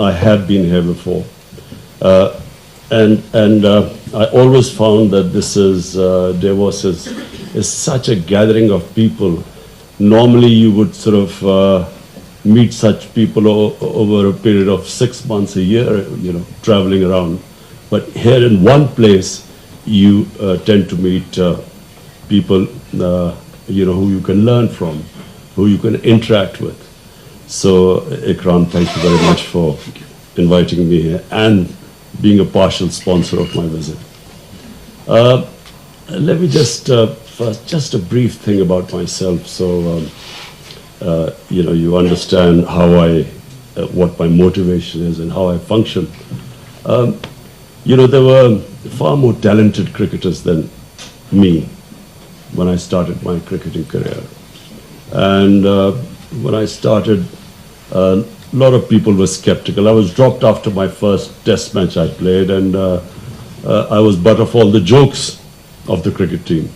I have been here before. And I always found that this is, Davos is such a gathering of people. Normally you would sort of meet such people over a period of 6 months, a year, you know, traveling around. But here in one place, you tend to meet people, you know, who you can learn from, who you can interact with. So, Ikram, thank you very much for inviting me here and being a partial sponsor of my visit. Let me just, first, just a brief thing about myself. So, you know, you understand how what my motivation is and how I function. You know, there were far more talented cricketers than me when I started my cricketing career. And when I started, a lot of people were skeptical. I was dropped after my first test match I played, and I was butt of all the jokes of the cricket team.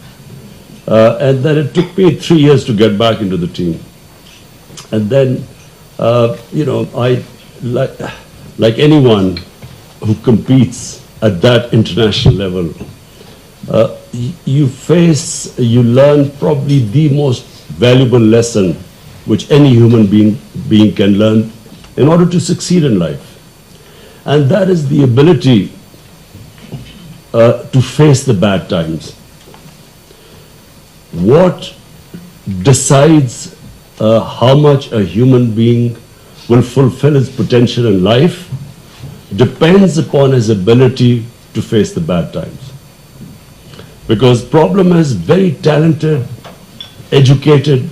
And then it took me 3 years to get back into the team. And then, you know, like anyone who competes at that international level, you learn probably the most valuable lesson which any human being can learn in order to succeed in life. And that is the ability to face the bad times. What decides how much a human being will fulfill his potential in life depends upon his ability to face the bad times. Because problem is very talented, educated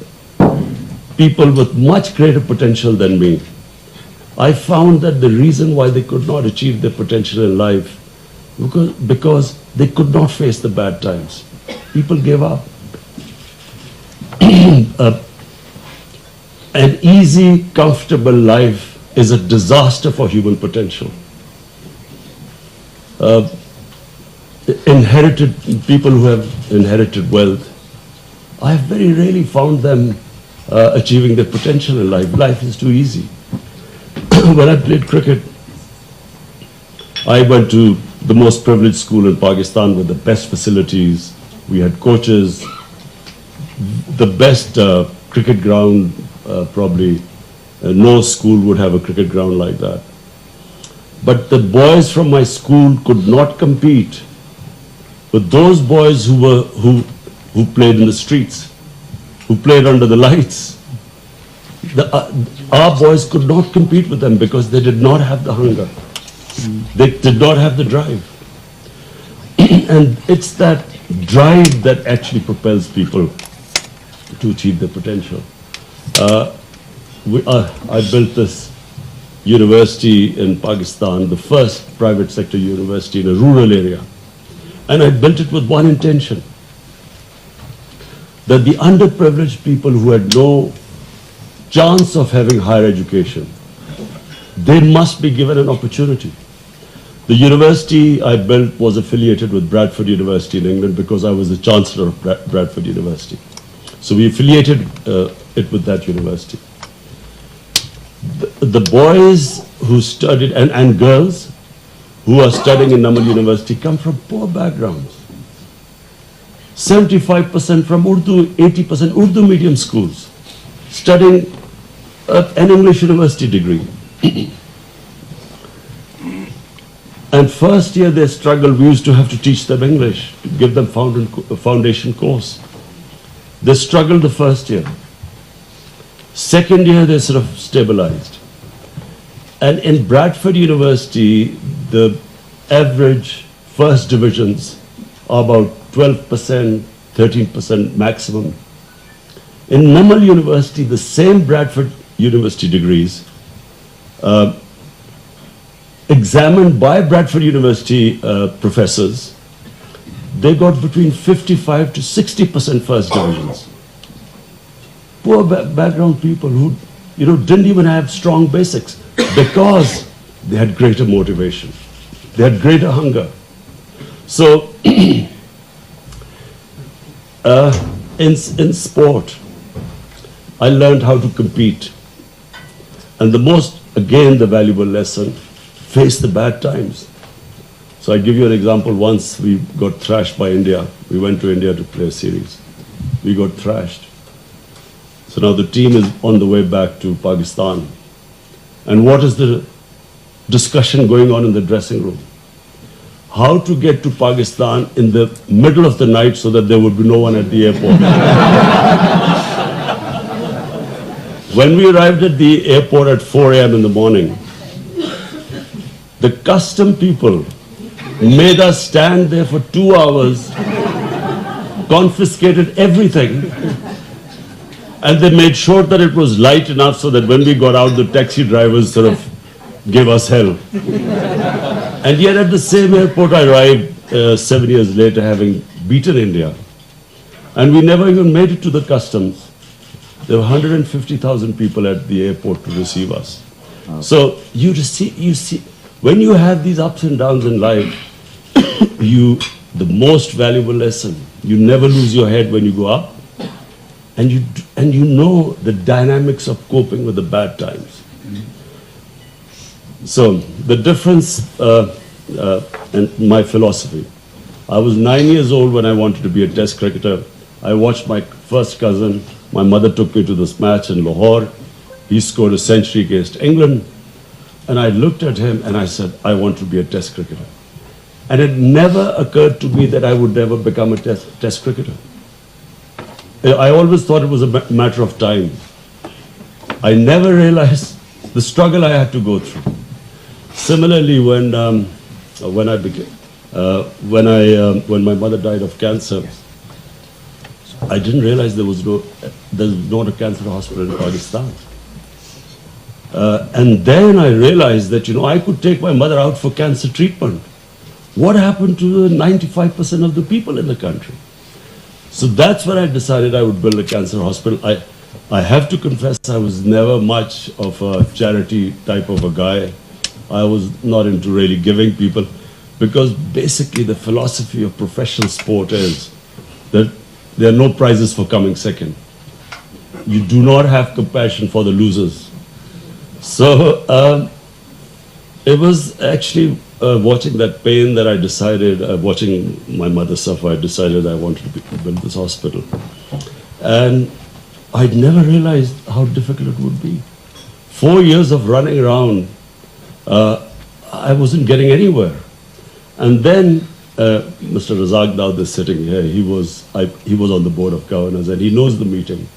people with much greater potential than me. I found that the reason why they could not achieve their potential in life because they could not face the bad times. People gave up. An easy, comfortable life is a disaster for human potential. People who have inherited wealth, I have very rarely found them achieving their potential in life. Life is too easy. When I played cricket, I went to the most privileged school in Pakistan with the best facilities. We had coaches, the best cricket ground, probably no school would have a cricket ground like that. But the boys from my school could not compete with those boys who played in the streets, who played under the lights. Our boys could not compete with them because they did not have the hunger. They did not have the drive. And it's that drive that actually propels people to achieve their potential. I built this university in Pakistan, the first private sector university in a rural area. And I built it with one intention, that the underprivileged people who had no chance of having higher education, they must be given an opportunity. The university I built was affiliated with Bradford University in England because I was the chancellor of Bradford University. So we affiliated it with that university. The boys who studied, and girls who are studying in Namal University come from poor backgrounds. 75% from Urdu, 80% Urdu medium schools, studying an English university degree. And first year they struggled. We used to have to teach them English, give them foundation course. They struggled the first year. Second year they sort of stabilized. And in Bradford University, the average first divisions are about 12%, 13% maximum. In Namal University, the same Bradford University degrees, examined by Bradford University professors, they got between 55 to 60% first divisions. Poor background people who, you know, didn't even have strong basics because they had greater motivation. They had greater hunger. So in sport, I learned how to compete. And the most again, the valuable lesson, face the bad times. So I give you an example. Once we got thrashed by India. We went to India to play a series. We got thrashed. So now the team is on the way back to Pakistan. And what is the discussion going on in the dressing room? How to get to Pakistan in the middle of the night so that there would be no one at the airport. When we arrived at the airport at 4 a.m. in the morning, the custom people made us stand there for 2 hours, confiscated everything, and they made sure that it was light enough so that when we got out, the taxi drivers sort of gave us hell. And yet at the same airport I arrived 7 years later, having beaten India. And we never even made it to the customs. There were 150,000 people at the airport to receive us. Okay. So you see, when you have these ups and downs in life, the most valuable lesson, you never lose your head when you go up, and you know the dynamics of coping with the bad times. So the difference in my philosophy. I was 9 years old when I wanted to be a test cricketer. I watched my first cousin. My mother took me to this match in Lahore. He scored a century against England. And I looked at him and I said, I want to be a test cricketer. And it never occurred to me that I would never become a test cricketer. I always thought it was a matter of time. I never realized the struggle I had to go through. Similarly, when my mother died of cancer, I didn't realize there's not a cancer hospital in Pakistan. And then I realized that, I could take my mother out for cancer treatment. What happened to the 95% of the people in the country? So that's when I decided I would build a cancer hospital. I have to confess I was never much of a charity type of a guy. I was not into really giving people, because basically the philosophy of professional sport is that there are no prizes for coming second. You do not have compassion for the losers. So it was actually watching that pain that I decided, watching my mother suffer, I decided I wanted to build this hospital. And I'd never realized how difficult it would be. 4 years of running around, I wasn't getting anywhere. And then Mr. Razak Daud is sitting here. He was on the board of governors and he knows the meeting.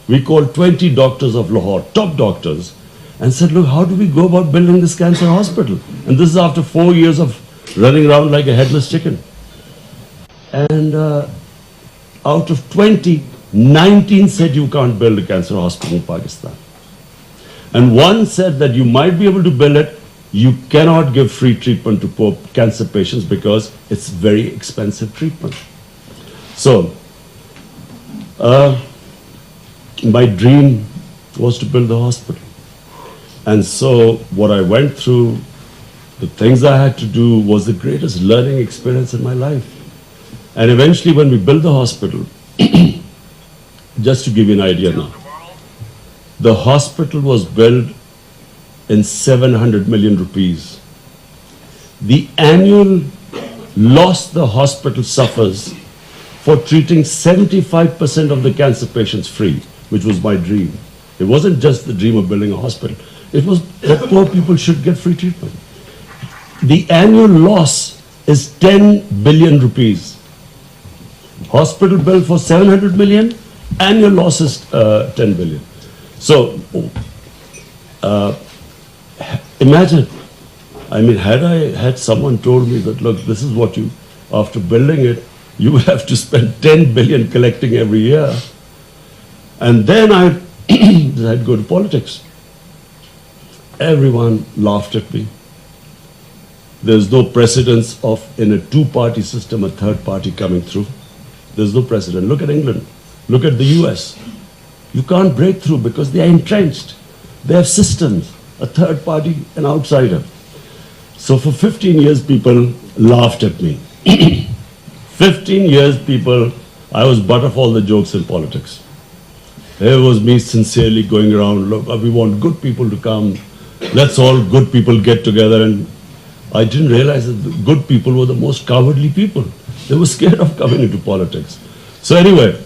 We called 20 doctors of Lahore, top doctors, and said, look, how do we go about building this cancer hospital? And this is after 4 years of running around like a headless chicken. And out of 20, 19 said you can't build a cancer hospital in Pakistan. And one said that you might be able to build it, you cannot give free treatment to poor cancer patients because it's very expensive treatment. So, my dream was to build the hospital. And so what I went through, the things I had to do, was the greatest learning experience in my life. And eventually when we built the hospital, just to give you an idea now, the hospital was built in 700 million rupees. The annual loss the hospital suffers for treating 75% of the cancer patients free, which was my dream. It wasn't just the dream of building a hospital. It was that poor people should get free treatment. The annual loss is 10 billion rupees. Hospital bill for 700 million, annual loss is 10 billion. So, imagine, had I had someone told me that, look, this is what you, after building it, you will have to spend 10 billion collecting every year. And then I'd go to politics. Everyone laughed at me. There's no precedence of, in a two-party system, a third party coming through. There's no precedent. Look at England. Look at the US. You can't break through because they are entrenched. They have systems, a third party, an outsider. So for 15 years, people laughed at me. 15 years, I was butt of all the jokes in politics. It was me sincerely going around, look, we want good people to come. let's all good people get together. And I didn't realize that the good people were the most cowardly people. They were scared of coming into politics. So anyway,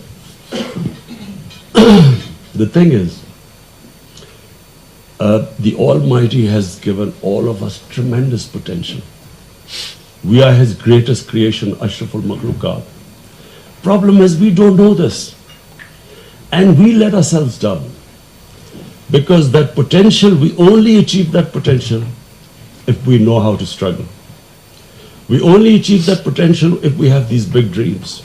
the thing is, the Almighty has given all of us tremendous potential. We are His greatest creation, Ashraful Makhluqat. Problem is, we don't know this. And we let ourselves down. Because that potential, we only achieve that potential if we know how to struggle. We only achieve that potential if we have these big dreams.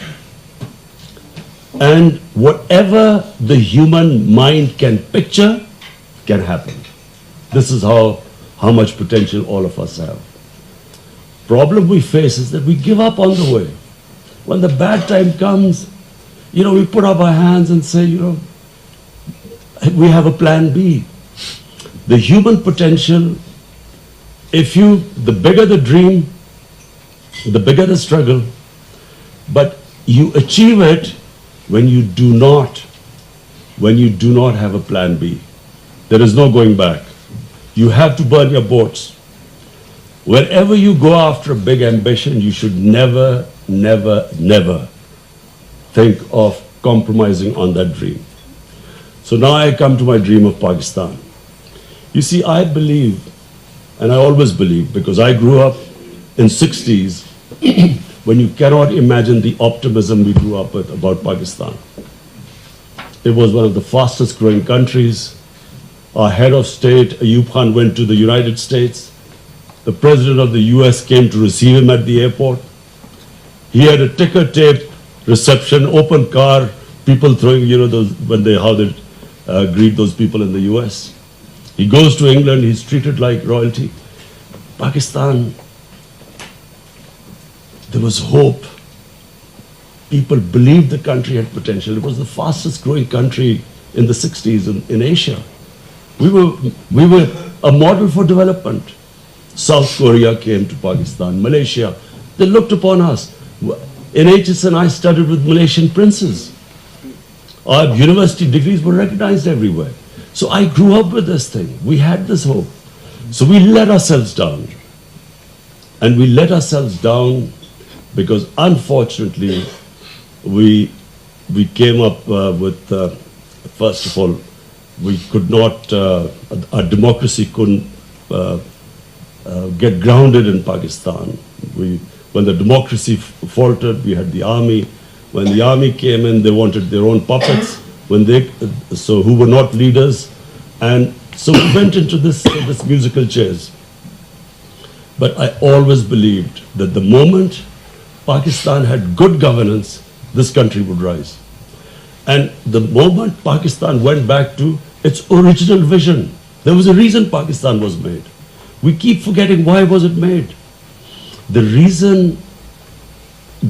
And whatever the human mind can picture can happen. This is how much potential all of us have. Problem we face is that we give up on the way. When the bad time comes, we put up our hands and say, we have a plan B. The human potential, the bigger the dream, the bigger the struggle, but you achieve it when you do not have a plan B. There is no going back. You have to burn your boats. Wherever you go after a big ambition, you should never, never, never think of compromising on that dream. So now I come to my dream of Pakistan. You see, I believe, and I always believe, because I grew up in 60s when you cannot imagine the optimism we grew up with about Pakistan. It was one of the fastest growing countries. Our head of state, Ayub Khan, went to the United States. The president of the US came to receive him at the airport. He had a ticker tape reception, open car, people throwing, how they greet those people in the US. He goes to England, he's treated like royalty. Pakistan, there was hope. People believed the country had potential. It was the fastest growing country in the 60s in Asia. We were a model for development. South Korea came to Pakistan, Malaysia. They looked upon us. In HSN, I studied with Malaysian princes. Our university degrees were recognized everywhere. So I grew up with this thing. We had this hope. So we let ourselves down. And we let ourselves down because unfortunately, we came up with, first of all, we could not, our democracy couldn't get grounded in Pakistan. When the democracy faltered, we had the army. When the army came in, they wanted their own puppets, who were not leaders. And so we went into this musical chairs. But I always believed that the moment Pakistan had good governance, this country would rise. And the moment Pakistan went back to its original vision, there was a reason Pakistan was made. We keep forgetting why was it made. The reason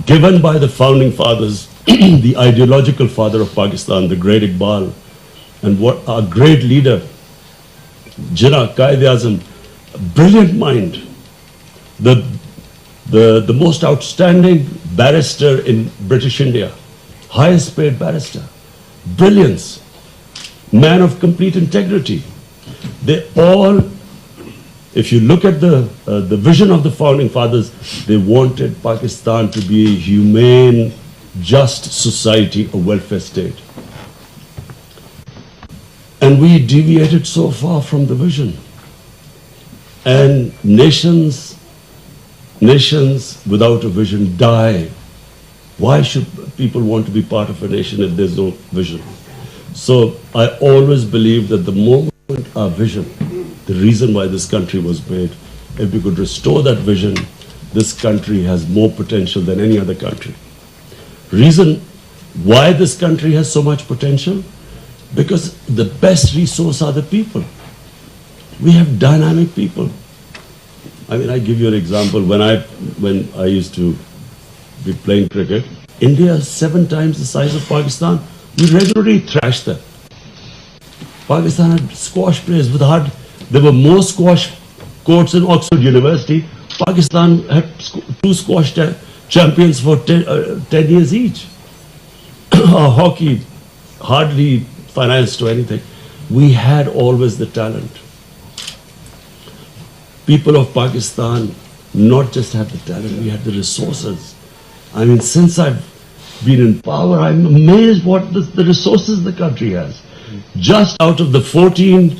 given by the founding fathers, the ideological father of Pakistan, the great Iqbal, and what our great leader, Jinnah, Qaid-e-Azam, brilliant mind, the most outstanding barrister in British India, highest paid barrister, brilliance, man of complete integrity. They all, if you look at the vision of the founding fathers, they wanted Pakistan to be a humane, just society, a welfare state. And we deviated so far from the vision. And nations without a vision die. Why should people want to be part of a nation if there's no vision? So I always believe that the moment our vision, the reason why this country was made, if we could restore that vision, this country has more potential than any other country. Reason why this country has so much potential? Because the best resource are the people. We have dynamic people. I mean, I give you an example. When I used to be playing cricket, India is 7 times the size of Pakistan. We regularly thrashed them. Pakistan had squash players with there were more squash courts in Oxford University. Pakistan had 2 squash champions for 10 years each. Our hockey hardly financed or anything. We had always the talent. people of Pakistan not just had the talent, we had the resources. I mean, since I've been in power, I'm amazed what the resources the country has. Just out of the 14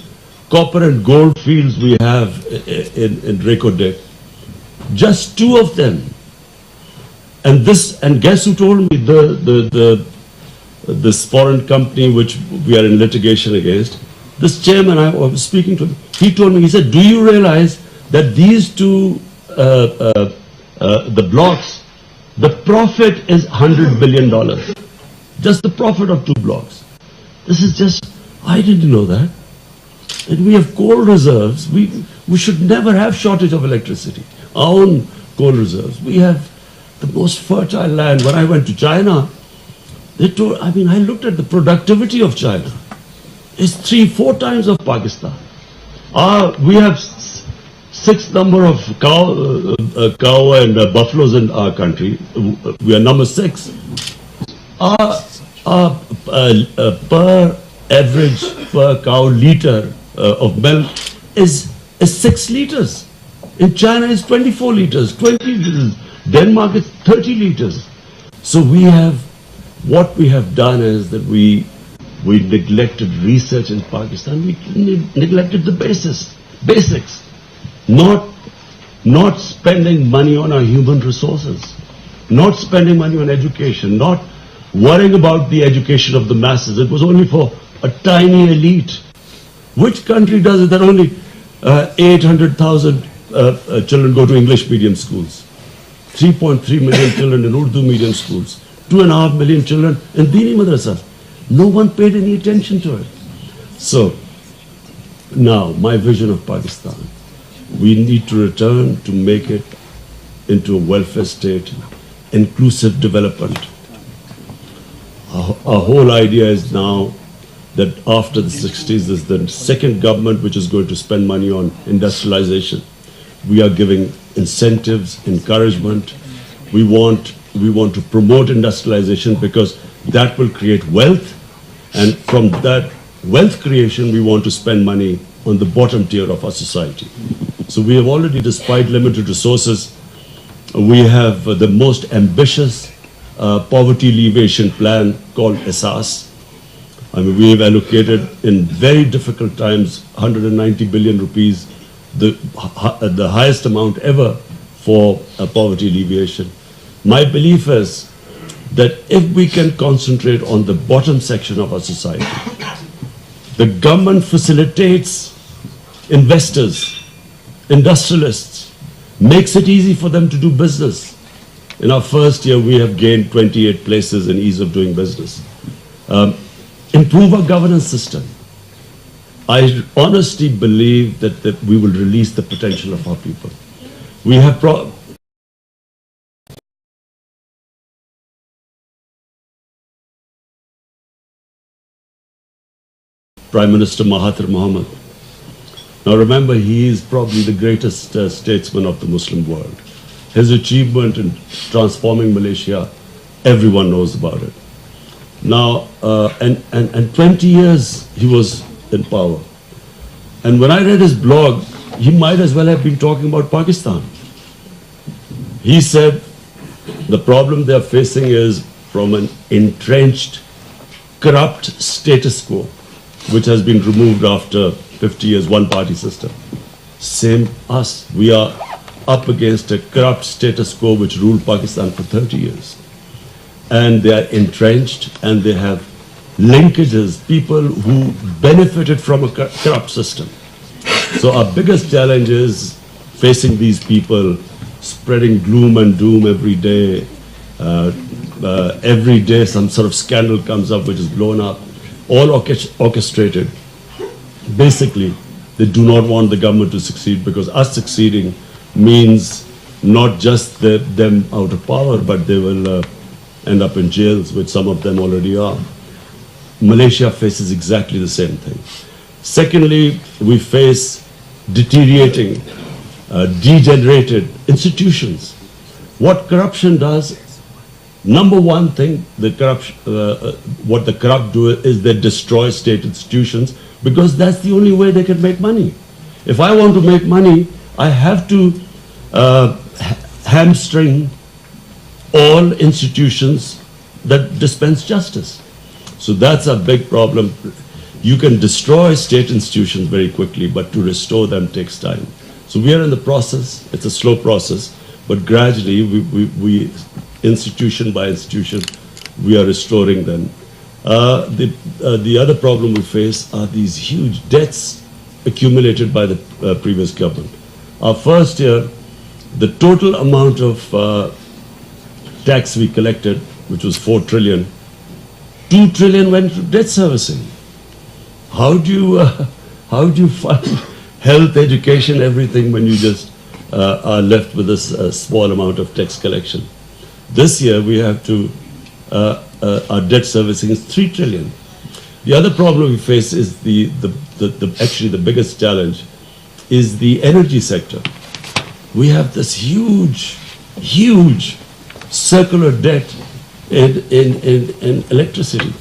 copper and gold fields we have in Reko Dick, just 2 of them. And guess who told me this foreign company which we are in litigation against, this chairman, I was speaking to him, he told me, he said, do you realize that these 2, the blocks, the profit is $100 billion. Just the profit of 2 blocks. This is just, I didn't know that. And we have coal reserves. We should never have shortage of electricity. Our own coal reserves. We have the most fertile land. When I went to China, they told, I mean, I looked at the productivity of China. It's 3-4 times of Pakistan. We have 6th number of cow and buffaloes in our country. We are number 6. Our per cow liter of milk is 6 liters. In China it's 24 liters, 20 liters. Denmark is 30 liters. So what we have done is that we neglected research in Pakistan. We neglected the basics. Not spending money on our human resources, not spending money on education, not worrying about the education of the masses. It was only for a tiny elite. Which country does it that only 800,000 children go to English medium schools? 3.3 million children in Urdu medium schools. 2.5 million children in Dini madrasas. No one paid any attention to it. So, now, my vision of Pakistan. We need to return to make it into a welfare state, inclusive development. Our whole idea is now that after the 60s, there's the second government which is going to spend money on industrialization. We are giving incentives, encouragement. We want to promote industrialization because that will create wealth, and from that wealth creation, we want to spend money on the bottom tier of our society. So we have already, despite limited resources, we have the most ambitious poverty alleviation plan called ESAS. I mean, we have allocated in very difficult times 190 billion rupees, the highest amount ever for poverty alleviation. My belief is that if we can concentrate on the bottom section of our society, the government facilitates investors, industrialists, makes it easy for them to do business. In our first year, we have gained 28 places in ease of doing business. Improve our governance system. I honestly believe that we will release the potential of our people. We have Prime Minister Mahathir Mohamad. Now remember, he is probably the greatest statesman of the Muslim world. His achievement in transforming Malaysia, everyone knows about it. Now, and 20 years he was in power. And when I read his blog, he might as well have been talking about Pakistan. He said the problem they are facing is from an entrenched, corrupt status quo, which has been removed after 50 years, one-party system. Same us. We are up against a corrupt status quo which ruled Pakistan for 30 years. And they are entrenched and they have linkages, people who benefited from a corrupt system. So our biggest challenge is facing these people, spreading gloom and doom every day. Every day some sort of scandal comes up which is blown up, all orchestrated. Basically, they do not want the government to succeed because us succeeding means not just them out of power, but they will end up in jails, which some of them already are. Malaysia faces exactly the same thing. Secondly, we face deteriorating, degenerated institutions. What corruption does, number one thing, what the corrupt do is they destroy state institutions because that's the only way they can make money. If I want to make money, I have to hamstring all institutions that dispense justice. So that's a big problem. You can destroy state institutions very quickly, but to restore them takes time. So we are in the process. It's a slow process, but gradually, we institution by institution, we are restoring them. The other problem we face are these huge debts accumulated by the previous government. Our first year, the total amount of tax we collected, which was 4 trillion, 2 trillion went to debt servicing. How do you fund health, education, everything when you just are left with this small amount of tax collection? This year we have to, our debt servicing is 3 trillion. The other problem we face is actually the biggest challenge is the energy sector. We have this huge circular debt in electricity.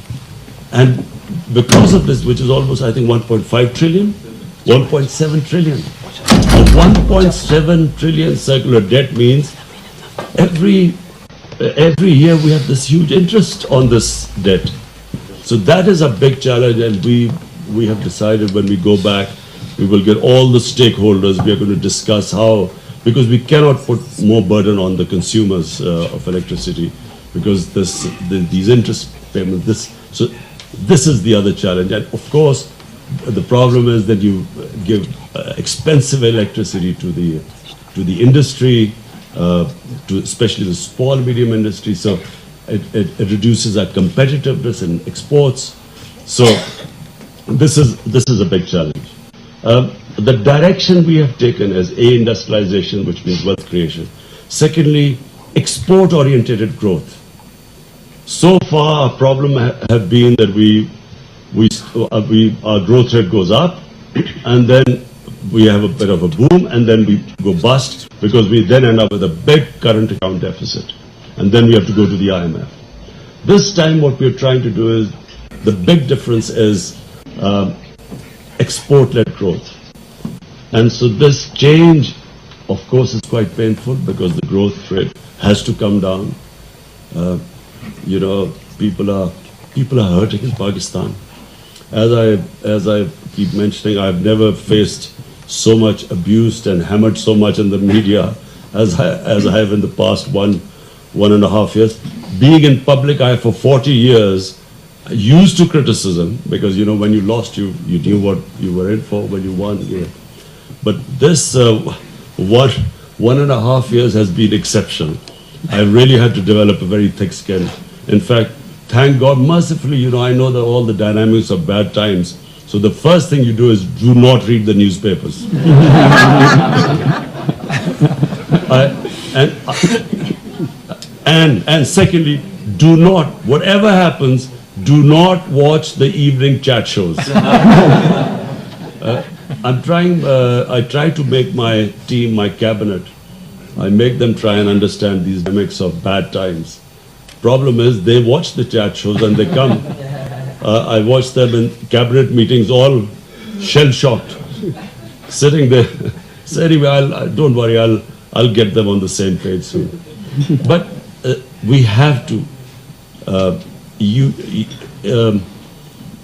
And because of this, which is almost, I think, 1.5 trillion, 1.7 trillion. A 1.7 trillion circular debt means every year we have this huge interest on this debt. So that is a big challenge, and we have decided when we go back, we will get all the stakeholders. We are going to discuss how, because we cannot put more burden on the consumers of electricity, because these interest payments. So this is the other challenge, and of course, the problem is that you give expensive electricity to the industry, to especially the small medium industry. So it reduces our competitiveness in exports. So this is a big challenge. The direction we have taken is industrialization, which means wealth creation. Secondly, export-oriented growth. So far, our problem have been that our growth rate goes up, and then we have a bit of a boom, and then we go bust because we then end up with a big current account deficit, and then we have to go to the IMF. This time, what we're trying to do is, the big difference is export-led growth. And so this change, of course, is quite painful because the growth rate has to come down. People are hurting in Pakistan. As I keep mentioning, I've never faced so much abused and hammered so much in the media as I have in the past one and a half years. Being in public eye for 40 years, used to criticism, because when you lost, you knew what you were in for. When you won, But this 1.5 years has been exceptional. I really had to develop a very thick skin. In fact, thank God, mercifully, I know that all the dynamics of bad times. So the first thing you do is do not read the newspapers. And secondly, do not, whatever happens, do not watch the evening chat shows. I try to make my team, my cabinet, I make them try and understand these dynamics of bad times. Problem is, they watch the chat shows and they come. I watch them in cabinet meetings, all shell-shocked, sitting there. So anyway, don't worry, I'll get them on the same page soon. But we have to.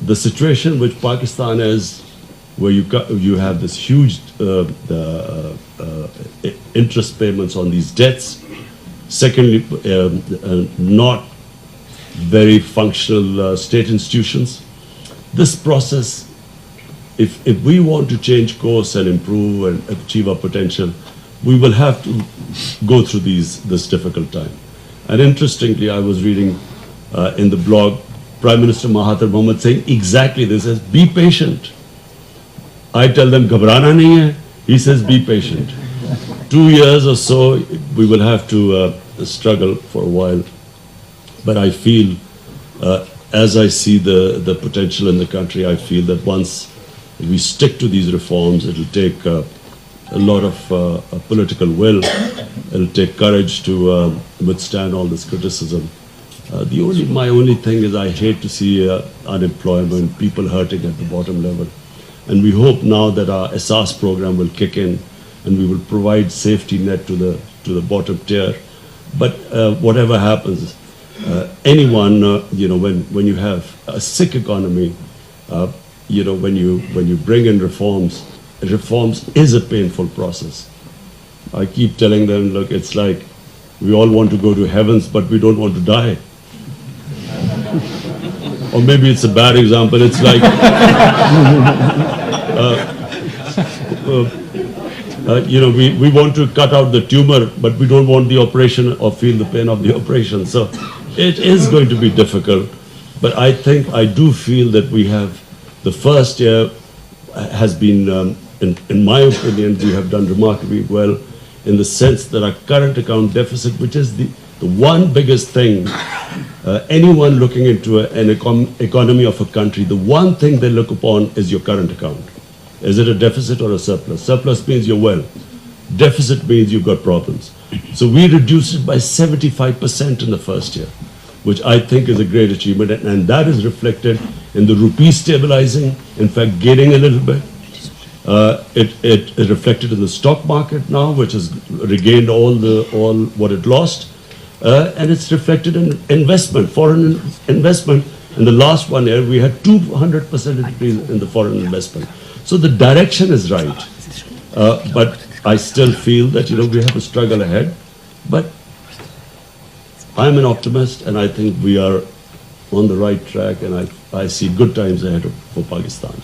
The situation which Pakistan is, where you have this huge interest payments on these debts. Secondly, not very functional state institutions. This process, if we want to change course and improve and achieve our potential, we will have to go through this difficult time. And interestingly, I was reading in the blog, Prime Minister Mahathir Mohamad saying exactly this, says, be patient. I tell them, ghabrana nahi hai. He says, be patient. 2 years or so, we will have to struggle for a while. But I feel, as I see the potential in the country, I feel that once we stick to these reforms, it'll take a lot of political will. It'll take courage to withstand all this criticism. My only thing is I hate to see unemployment, people hurting at the bottom level. And we hope now that our Asas program will kick in and we will provide safety net to the bottom tier. But whatever happens, anyone, when you have a sick economy, when you bring in reforms is a painful process. I keep telling them, look, it's like we all want to go to heavens, but we don't want to die. Or maybe it's a bad example. It's like, we want to cut out the tumor, but we don't want the operation or feel the pain of the operation. So it is going to be difficult. But I do feel that we have, the first year has been, in my opinion, we have done remarkably well in the sense that our current account deficit, which is the one biggest thing, anyone looking into an economy of a country, the one thing they look upon is your current account. Is it a deficit or a surplus? Surplus means you're well. Deficit means you've got problems. So we reduced it by 75% in the first year, which I think is a great achievement. And that is reflected in the rupee stabilizing, in fact, gaining a little bit. It reflected in the stock market now, which has regained all what it lost. And it's reflected in investment, foreign investment. In the last 1 year, we had 200% increase in the foreign investment. So the direction is right. But I still feel that, we have a struggle ahead. But I'm an optimist, and I think we are on the right track, and I see good times ahead for Pakistan.